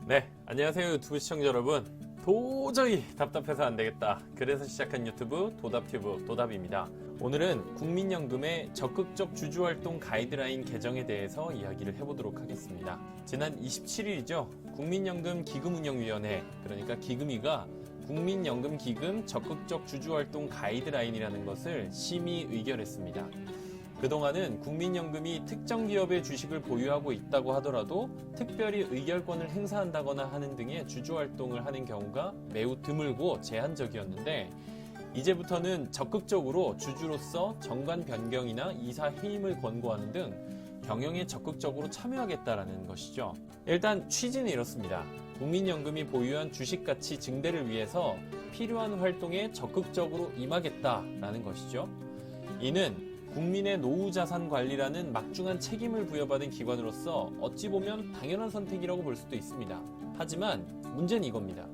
네, 안녕하세요 유튜브 시청자 여러분. 도저히 답답해서 안되겠다, 그래서 시작한 유튜브 도답튜브 도답입니다. 오늘은 국민연금의 적극적 주주활동 가이드라인 개정에 대해서 이야기를 해보도록 하겠습니다. 지난 27일이죠. 국민연금 기금운영위원회, 그러니까 기금위가 국민연금기금 적극적 주주활동 가이드라인이라는 것을 심의 의결했습니다. 그동안은 국민연금이 특정 기업의 주식을 보유하고 있다고 하더라도 특별히 의결권을 행사한다거나 하는 등의 주주활동을 하는 경우가 매우 드물고 제한적이었는데, 이제부터는 적극적으로 주주로서 정관 변경이나 이사 해임을 권고하는 등 경영에 적극적으로 참여하겠다라는 것이죠. 일단 취지는 이렇습니다. 국민연금이 보유한 주식 가치 증대를 위해서 필요한 활동에 적극적으로 임하겠다라는 것이죠. 이는 국민의 노후자산 관리라는 막중한 책임을 부여받은 기관으로서 어찌 보면 당연한 선택이라고 볼 수도 있습니다. 하지만 문제는 이겁니다.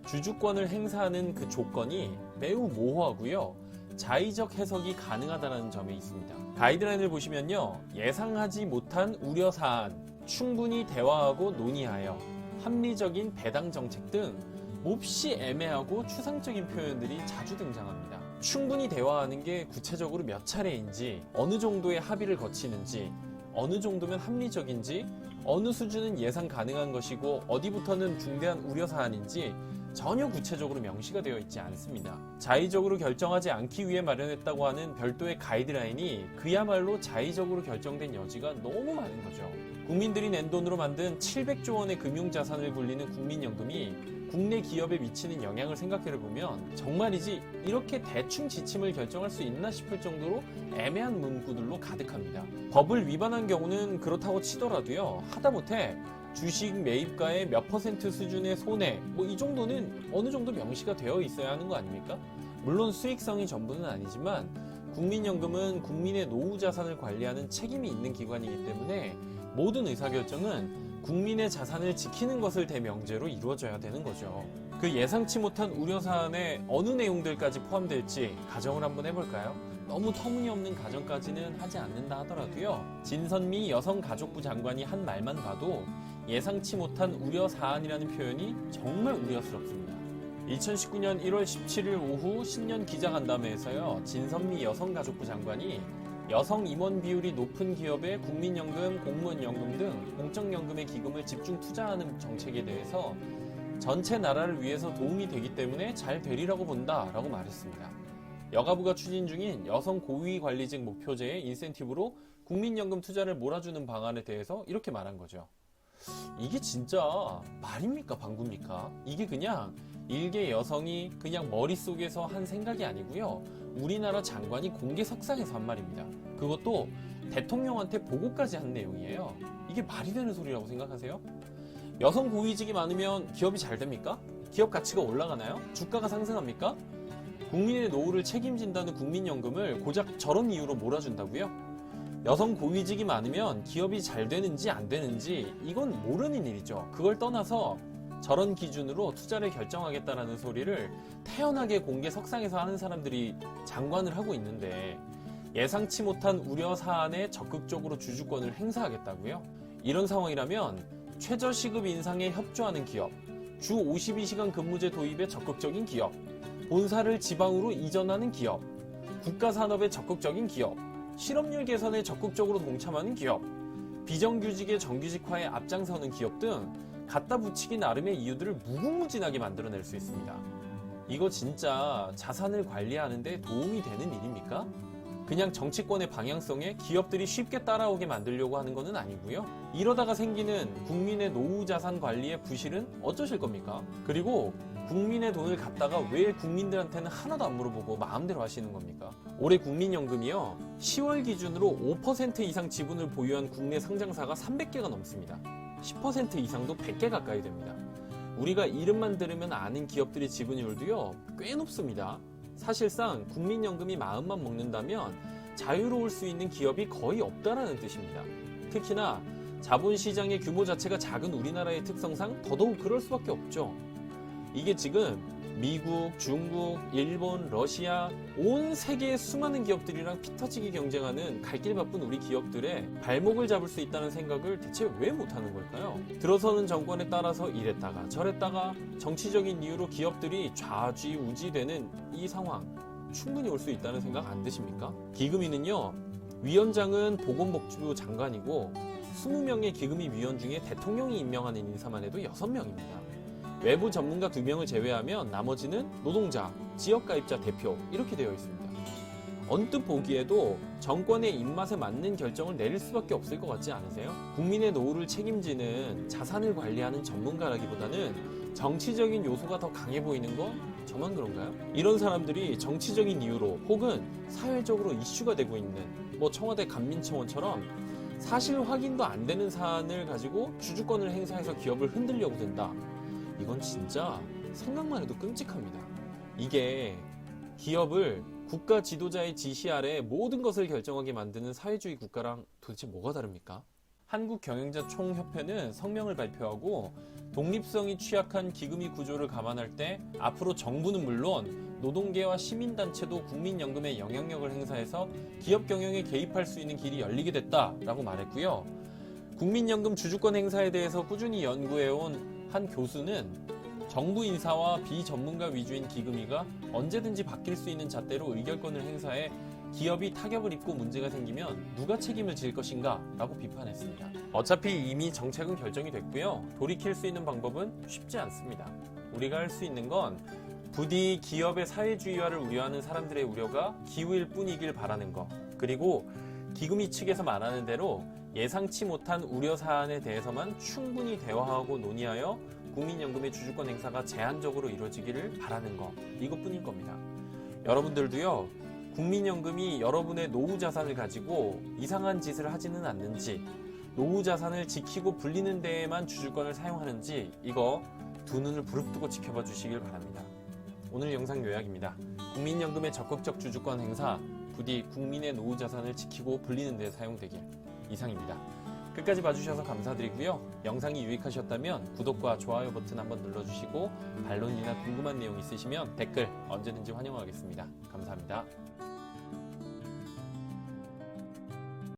주주권을 행사하는 그 조건이 매우 모호하고요, 자의적 해석이 가능하다는 점에 있습니다. 가이드라인을 보시면요, 예상하지 못한 우려사안, 충분히 대화하고 논의하여, 합리적인 배당 정책 등 몹시 애매하고 추상적인 표현들이 자주 등장합니다. 충분히 대화하는 게 구체적으로 몇 차례인지, 어느 정도의 합의를 거치는지, 어느 정도면 합리적인지, 어느 수준은 예상 가능한 것이고 어디부터는 중대한 우려사안인지 전혀 구체적으로 명시가 되어 있지 않습니다. 자의적으로 결정하지 않기 위해 마련했다고 하는 별도의 가이드라인이 그야말로 자의적으로 결정된 여지가 너무 많은 거죠. 국민들이 낸 돈으로 만든 700조 원의 금융자산을 굴리는 국민연금이 국내 기업에 미치는 영향을 생각해보면 정말이지 이렇게 대충 지침을 결정할 수 있나 싶을 정도로 애매한 문구들로 가득합니다. 법을 위반한 경우는 그렇다고 치더라도요, 하다못해 주식 매입가의 몇 퍼센트 수준의 손해, 이 정도는 어느 정도 명시가 되어 있어야 하는 거 아닙니까? 물론 수익성이 전부는 아니지만 국민연금은 국민의 노후 자산을 관리하는 책임이 있는 기관이기 때문에 모든 의사결정은 국민의 자산을 지키는 것을 대명제로 이루어져야 되는 거죠. 그 예상치 못한 우려사안에 어느 내용들까지 포함될지 가정을 한번 해볼까요? 너무 터무니없는 가정까지는 하지 않는다 하더라도요, 진선미 여성가족부 장관이 한 말만 봐도 예상치 못한 우려사안이라는 표현이 정말 우려스럽습니다. 2019년 1월 17일 오후 신년 기자간담회에서요, 진선미 여성가족부 장관이 여성 임원 비율이 높은 기업의 국민연금, 공무원연금 등 공적연금의 기금을 집중 투자하는 정책에 대해서 전체 나라를 위해서 도움이 되기 때문에 잘 되리라고 본다라고 말했습니다. 여가부가 추진 중인 여성 고위 관리직 목표제의 인센티브로 국민연금 투자를 몰아주는 방안에 대해서 이렇게 말한 거죠. 이게 진짜 말입니까 방구입니까? 이게 그냥 일개 여성이 그냥 머릿속에서 한 생각이 아니고요, 우리나라 장관이 공개석상에서 한 말입니다. 그것도 대통령한테 보고까지 한 내용이에요. 이게 말이 되는 소리라고 생각하세요? 여성 고위직이 많으면 기업이 잘 됩니까? 기업 가치가 올라가나요? 주가가 상승합니까? 국민의 노후를 책임진다는 국민연금을 고작 저런 이유로 몰아준다고요? 여성 고위직이 많으면 기업이 잘 되는지 안 되는지 이건 모르는 일이죠. 그걸 떠나서 저런 기준으로 투자를 결정하겠다라는 소리를 태연하게 공개 석상에서 하는 사람들이 장관을 하고 있는데, 예상치 못한 우려 사안에 적극적으로 주주권을 행사하겠다고요? 이런 상황이라면 최저시급 인상에 협조하는 기업, 주 52시간 근무제 도입에 적극적인 기업, 본사를 지방으로 이전하는 기업, 국가산업에 적극적인 기업, 실업률 개선에 적극적으로 동참하는 기업, 비정규직의 정규직화에 앞장서는 기업 등 갖다 붙이기 나름의 이유들을 무궁무진하게 만들어낼 수 있습니다. 이거 진짜 자산을 관리하는데 도움이 되는 일입니까? 그냥 정치권의 방향성에 기업들이 쉽게 따라오게 만들려고 하는 것은 아니고요. 이러다가 생기는 국민의 노후 자산 관리의 부실은 어쩌실 겁니까? 그리고 국민의 돈을 갖다가 왜 국민들한테는 하나도 안 물어보고 마음대로 하시는 겁니까? 올해 국민연금이요, 10월 기준으로 5% 이상 지분을 보유한 국내 상장사가 300개가 넘습니다. 10% 이상도 100개 가까이 됩니다. 우리가 이름만 들으면 아는 기업들의 지분율도요, 꽤 높습니다. 사실상 국민연금이 마음만 먹는다면 자유로울 수 있는 기업이 거의 없다라는 뜻입니다. 특히나 자본시장의 규모 자체가 작은 우리나라의 특성상 더더욱 그럴 수밖에 없죠. 이게 지금 미국, 중국, 일본, 러시아 온 세계의 수많은 기업들이랑 피터지게 경쟁하는 갈 길 바쁜 우리 기업들의 발목을 잡을 수 있다는 생각을 대체 왜 못하는 걸까요? 들어서는 정권에 따라서 이랬다가 저랬다가 정치적인 이유로 기업들이 좌지우지되는 이 상황 충분히 올 수 있다는 생각 안 드십니까? 기금위는요, 위원장은 보건복지부 장관이고 20명의 기금위 위원 중에 대통령이 임명하는 인사만 해도 6명입니다. 외부 전문가 2명을 제외하면 나머지는 노동자, 지역가입자 대표 이렇게 되어 있습니다. 언뜻 보기에도 정권의 입맛에 맞는 결정을 내릴 수밖에 없을 것 같지 않으세요? 국민의 노후를 책임지는 자산을 관리하는 전문가라기보다는 정치적인 요소가 더 강해 보이는 거 저만 그런가요? 이런 사람들이 정치적인 이유로 혹은 사회적으로 이슈가 되고 있는 청와대 간민청원처럼 사실 확인도 안 되는 사안을 가지고 주주권을 행사해서 기업을 흔들려고 든다. 이건 진짜 생각만 해도 끔찍합니다. 이게 기업을 국가 지도자의 지시 아래 모든 것을 결정하게 만드는 사회주의 국가랑 도대체 뭐가 다릅니까? 한국경영자총협회는 성명을 발표하고 독립성이 취약한 기금위 구조를 감안할 때 앞으로 정부는 물론 노동계와 시민단체도 국민연금의 영향력을 행사해서 기업 경영에 개입할 수 있는 길이 열리게 됐다라고 말했고요. 국민연금 주주권 행사에 대해서 꾸준히 연구해온 한 교수는 정부 인사와 비전문가 위주인 기금위가 언제든지 바뀔 수 있는 잣대로 의결권을 행사해 기업이 타격을 입고 문제가 생기면 누가 책임을 질 것인가 라고 비판했습니다. 어차피 이미 정책은 결정이 됐고요. 돌이킬 수 있는 방법은 쉽지 않습니다. 우리가 할 수 있는 건 부디 기업의 사회주의화를 우려하는 사람들의 우려가 기우일 뿐이길 바라는 것, 그리고 기금위 측에서 말하는 대로 예상치 못한 우려 사안에 대해서만 충분히 대화하고 논의하여 국민연금의 주주권 행사가 제한적으로 이루어지기를 바라는 것, 이것뿐일 겁니다. 여러분들도요, 국민연금이 여러분의 노후 자산을 가지고 이상한 짓을 하지는 않는지, 노후 자산을 지키고 불리는 데에만 주주권을 사용하는지 이거 두 눈을 부릅뜨고 지켜봐 주시길 바랍니다. 오늘 영상 요약입니다. 국민연금의 적극적 주주권 행사, 부디 국민의 노후 자산을 지키고 불리는 데 사용되길. 이상입니다. 끝까지 봐주셔서 감사드리고요. 영상이 유익하셨다면 구독과 좋아요 버튼 한번 눌러주시고 반론이나 궁금한 내용 있으시면 댓글 언제든지 환영하겠습니다. 감사합니다.